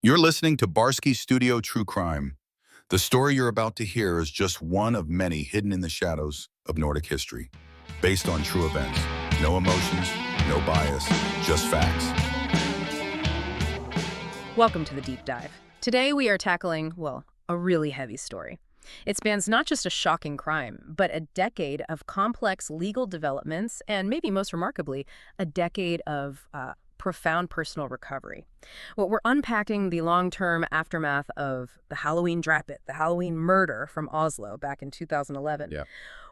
You're listening to Barske Studio True Crime. The story you're about to hear is just one of many hidden in the shadows of Nordic history, based on true events. No emotions, no bias, just facts. Welcome to the Deep Dive. Today we are tackling, well, a really heavy story. It spans not just a shocking crime, but a decade of complex legal developments and, maybe most remarkably, a decade of profound personal recovery. Well, we're unpacking the long-term aftermath of the Halloween drap-it, the Halloween murder from Oslo back in 2011. Yeah.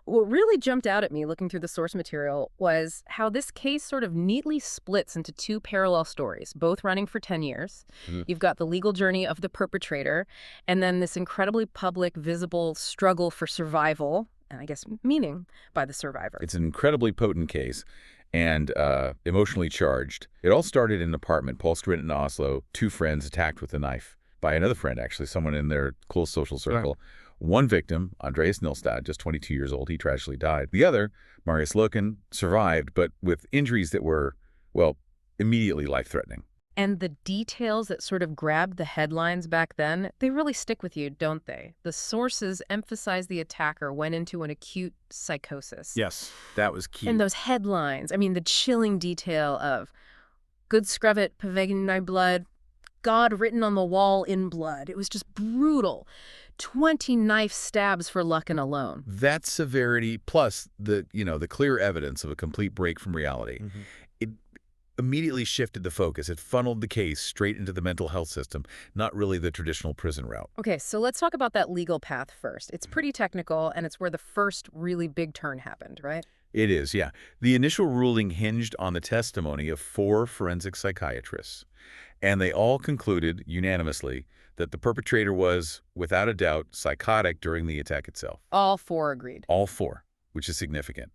What really jumped out at me looking through the source material was how this case sort of neatly splits into two parallel stories, both running for 10 years. You've got the legal journey of the perpetrator, and then this incredibly public, visible struggle for survival, and I guess meaning, by the survivor. It's an incredibly potent case and emotionally charged. It all started in an apartment, Polstrid in Oslo, two friends attacked with a knife by another friend, actually, someone in their close social circle. Right. One victim, Andreas Nilstad, just 22 years old, he tragically died. The other, Marius Loken, survived, but with injuries that were, well, immediately life-threatening. And the details that sort of grabbed the headlines back then, they really stick with you, don't they? The sources emphasize the attacker went into an acute psychosis. Yes, that was key. And those headlines, I mean, the chilling detail of Gud skrevet på veggen i blood, God written on the wall in blood. It was just brutal. 20 knife stabs for Lucken alone. That severity, plus the clear evidence of a complete break from reality, it immediately shifted the focus. It funneled the case straight into the mental health system, not really the traditional prison route. Okay, so let's talk about that legal path first. It's pretty technical, and it's where the first really big turn happened, right? It is, yeah. The initial ruling hinged on the testimony of 4 forensic psychiatrists, and they all concluded unanimously that the perpetrator was, without a doubt, psychotic during the attack itself. All 4 agreed. All 4, which is significant.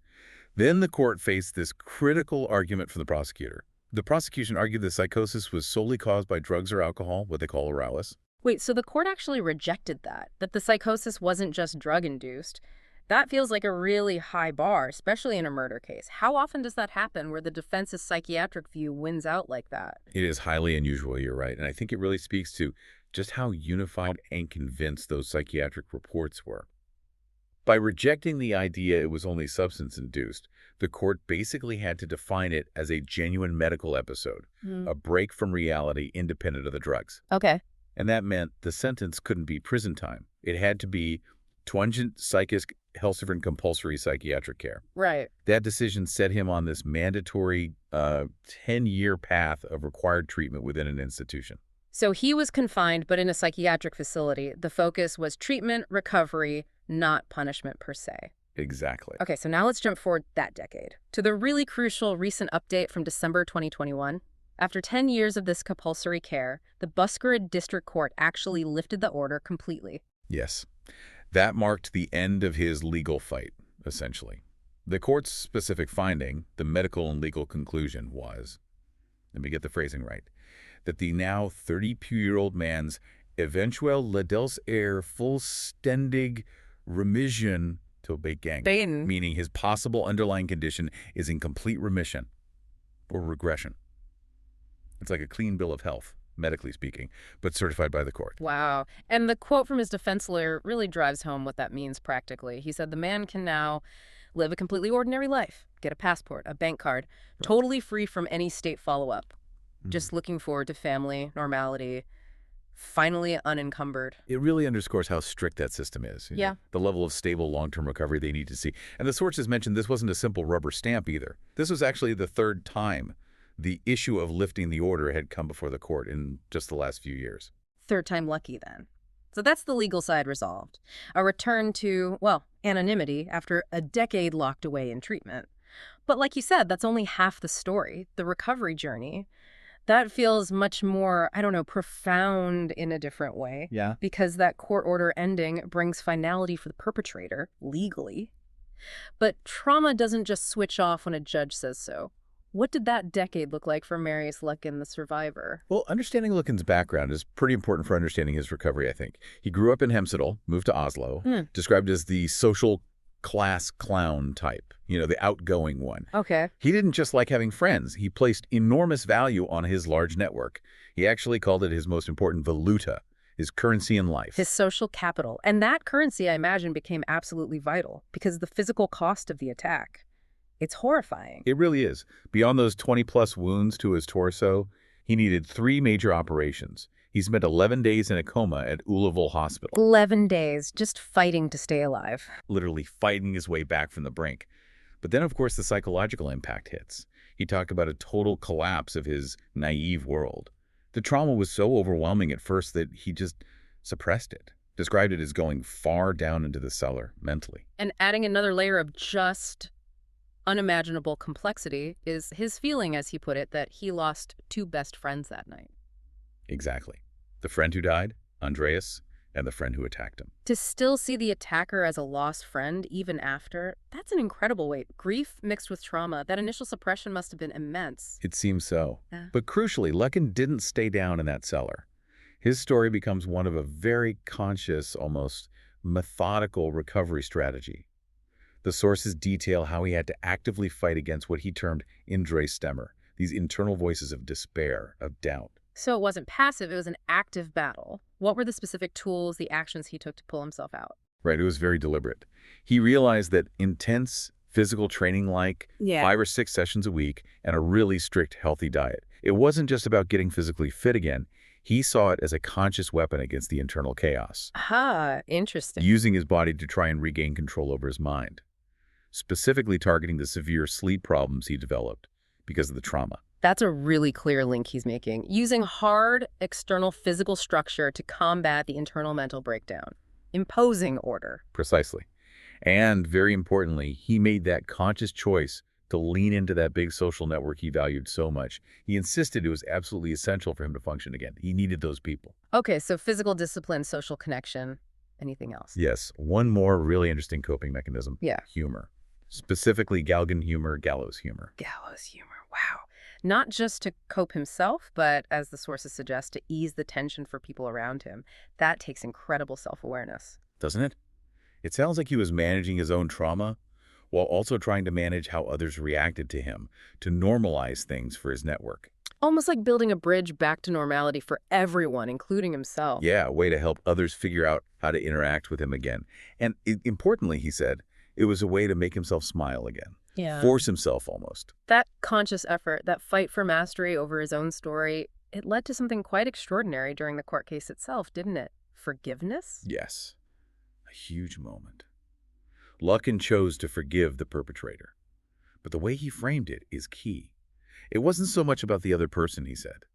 Then the court faced this critical argument from the prosecutor. The prosecution argued the psychosis was solely caused by drugs or alcohol, what they call arousal. Wait, so the court actually rejected that the psychosis wasn't just drug-induced. That feels like a really high bar, especially in a murder case. How often does that happen where the defense's psychiatric view wins out like that? It is highly unusual, you're right, and I think it really speaks to just how unified and convinced those psychiatric reports were. By rejecting the idea it was only substance-induced, the court basically had to define it as a genuine medical episode, a break from reality independent of the drugs. Okay. And that meant the sentence couldn't be prison time. It had to be twungent psychisk Helsevern compulsory psychiatric care. Right. That decision set him on this mandatory 10-year path of required treatment within an institution. So he was confined, but in a psychiatric facility. The focus was treatment, recovery, not punishment per se. Exactly. Okay, so now let's jump forward that decade to the really crucial recent update from December 2021. After 10 years of this compulsory care, the Barske District Court actually lifted the order completely. Yes. That marked the end of his legal fight, essentially. The court's specific finding, the medical and legal conclusion, was, let me get the phrasing right, that the now 32-year-old man's eventuell ledels fullständig remission till begang, meaning his possible underlying condition is in complete remission or regression. It's like a clean bill of health, medically speaking, but certified by the court. Wow. And the quote from his defense lawyer really drives home what that means practically. He said the man can now live a completely ordinary life, get a passport, a bank card, totally free from any state follow-up. Just looking forward to family, normality, finally unencumbered. It really underscores how strict that system is. Yeah. The level of stable long-term recovery they need to see. And the sources mentioned this wasn't a simple rubber stamp either. This was actually the 3rd time the issue of lifting the order had come before the court in just the last few years. 3rd time lucky, then. So that's the legal side resolved. A return to, well, anonymity after a decade locked away in treatment. But like you said, that's only half the story, the recovery journey. That feels much more, I don't know, profound in a different way. Yeah. Because that court order ending brings finality for the perpetrator, legally. But trauma doesn't just switch off when a judge says so. What did that decade look like for Marius Lucken, the survivor? Well, understanding Lucken's background is pretty important for understanding his recovery, I think. He grew up in Hemsedal, moved to Oslo, described as the social class clown type, the outgoing one. Okay. He didn't just like having friends. He placed enormous value on his large network. He actually called it his most important valuta, his currency in life. His social capital. And that currency, I imagine, became absolutely vital because of the physical cost of the attack. It's horrifying. It really is. Beyond those 20-plus wounds to his torso, he needed 3 major operations. He spent 11 days in a coma at Ulleville Hospital. 11 days, just fighting to stay alive. Literally fighting his way back from the brink. But then, of course, the psychological impact hits. He talked about a total collapse of his naive world. The trauma was so overwhelming at first that he just suppressed it, described it as going far down into the cellar mentally. And adding another layer of just unimaginable complexity is his feeling, as he put it, that he lost 2 best friends that night. Exactly. The friend who died, Andreas, and the friend who attacked him. To still see the attacker as a lost friend even after, that's an incredible weight. Grief mixed with trauma, that initial suppression must have been immense. It seems so. Yeah. But crucially, Lucken didn't stay down in that cellar. His story becomes one of a very conscious, almost methodical recovery strategy. The sources detail how he had to actively fight against what he termed Indre Stemmer, these internal voices of despair, of doubt. So it wasn't passive, it was an active battle. What were the specific tools, the actions he took to pull himself out? Right, it was very deliberate. He realized that intense physical training like 5 or 6 sessions a week and a really strict healthy diet. It wasn't just about getting physically fit again. He saw it as a conscious weapon against the internal chaos. Ah, interesting. Using his body to try and regain control over his mind, specifically targeting the severe sleep problems he developed because of the trauma. That's a really clear link he's making. Using hard, external physical structure to combat the internal mental breakdown. Imposing order. Precisely. And very importantly, he made that conscious choice to lean into that big social network he valued so much. He insisted it was absolutely essential for him to function again. He needed those people. Okay, so physical discipline, social connection, anything else? Yes. One more really interesting coping mechanism. Yeah. Humor. Specifically Galgen humor, gallows humor. Gallows humor, wow. Not just to cope himself, but, as the sources suggest, to ease the tension for people around him. That takes incredible self-awareness. Doesn't it? It sounds like he was managing his own trauma while also trying to manage how others reacted to him, to normalize things for his network. Almost like building a bridge back to normality for everyone, including himself. Yeah, a way to help others figure out how to interact with him again. And importantly, he said, it was a way to make himself smile again. Yeah. Force himself almost. That conscious effort, that fight for mastery over his own story, it led to something quite extraordinary during the court case itself, didn't it? Forgiveness? Yes. A huge moment. Lucken chose to forgive the perpetrator. But the way he framed it is key. It wasn't so much about the other person, he said.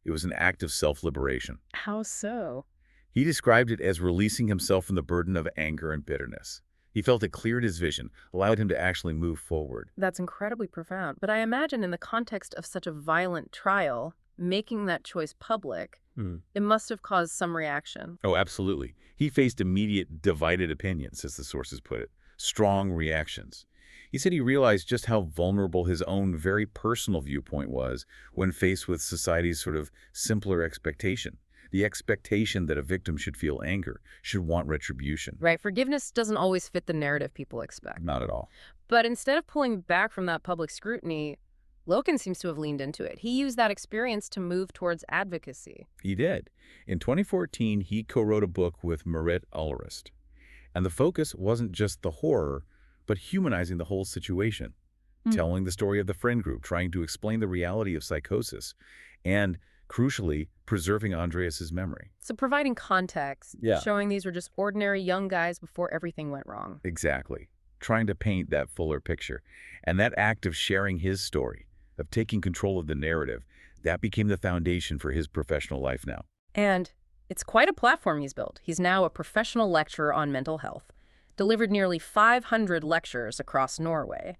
It was an act of self-liberation. How so? He described it as releasing himself from the burden of anger and bitterness. He felt it cleared his vision, allowed him to actually move forward. That's incredibly profound. But I imagine in the context of such a violent trial, making that choice public, it must have caused some reaction. Oh, absolutely. He faced immediate divided opinions, as the sources put it. Strong reactions. He said he realized just how vulnerable his own very personal viewpoint was when faced with society's sort of simpler expectation. The expectation that a victim should feel anger, should want retribution. Right. Forgiveness doesn't always fit the narrative people expect. Not at all. But instead of pulling back from that public scrutiny, Loken seems to have leaned into it. He used that experience to move towards advocacy. He did. In 2014, he co-wrote a book with Marit Ulrist. And the focus wasn't just the horror, but humanizing the whole situation. Telling the story of the friend group, trying to explain the reality of psychosis, and crucially, preserving Andreas's memory. So providing context, Yeah. showing these were just ordinary young guys before everything went wrong. Exactly. Trying to paint that fuller picture. And that act of sharing his story, of taking control of the narrative, that became the foundation for his professional life now. And it's quite a platform he's built. He's now a professional lecturer on mental health, delivered nearly 500 lectures across Norway.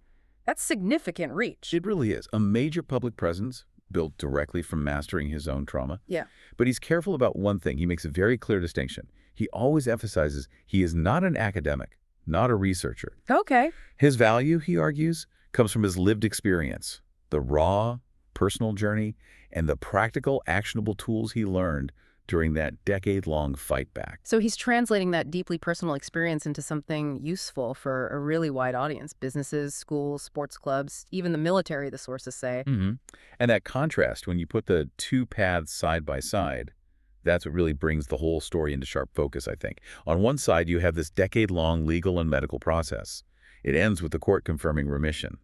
That's significant reach. It really is. A major public presence built directly from mastering his own trauma. Yeah. But he's careful about one thing. He makes a very clear distinction. He always emphasizes he is not an academic, not a researcher. Okay. His value, he argues, comes from his lived experience, the raw, personal journey, and the practical, actionable tools he learned during that decade-long fight back. So he's translating that deeply personal experience into something useful for a really wide audience. Businesses, schools, sports clubs, even the military, the sources say. And that contrast, when you put the two paths side by side, that's what really brings the whole story into sharp focus, I think. On one side, you have this decade-long legal and medical process. It ends with the court confirming remission,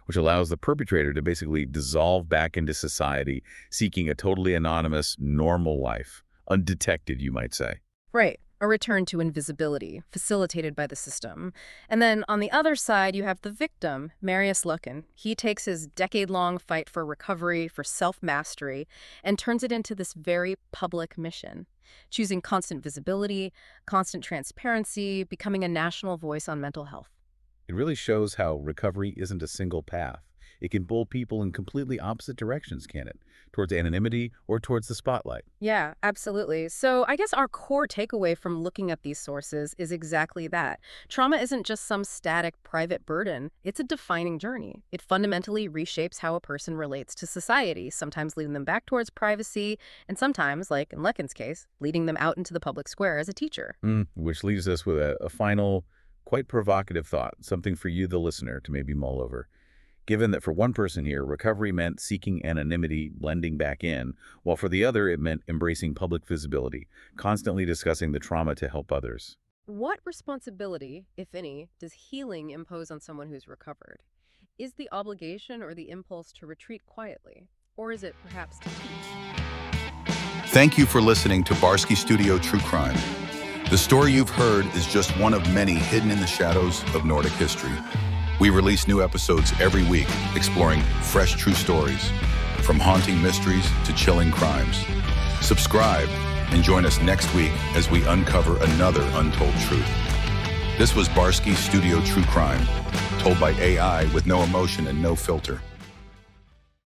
which allows the perpetrator to basically dissolve back into society, seeking a totally anonymous, normal life. Undetected, you might say. Right. A return to invisibility, facilitated by the system. And then on the other side, you have the victim, Marius Lucken. He takes his decade-long fight for recovery, for self-mastery, and turns it into this very public mission, choosing constant visibility, constant transparency, becoming a national voice on mental health. It really shows how recovery isn't a single path. It can pull people in completely opposite directions, can it? Towards anonymity or towards the spotlight. Yeah, absolutely. So I guess our core takeaway from looking at these sources is exactly that. Trauma isn't just some static private burden. It's a defining journey. It fundamentally reshapes how a person relates to society, sometimes leading them back towards privacy, and sometimes, like in Lucken's case, leading them out into the public square as a teacher. Which leaves us with a final, quite provocative thought, something for you, the listener, to maybe mull over. Given that for one person here, recovery meant seeking anonymity, blending back in, while for the other it meant embracing public visibility, constantly discussing the trauma to help others. What responsibility, if any, does healing impose on someone who's recovered? Is the obligation or the impulse to retreat quietly? Or is it perhaps to teach? Thank you for listening to Barske Studio True Crime. The story you've heard is just one of many hidden in the shadows of Nordic history. We release new episodes every week, exploring fresh true stories, from haunting mysteries to chilling crimes. Subscribe and join us next week as we uncover another untold truth. This was Barske Studio True Crime, told by AI with no emotion and no filter.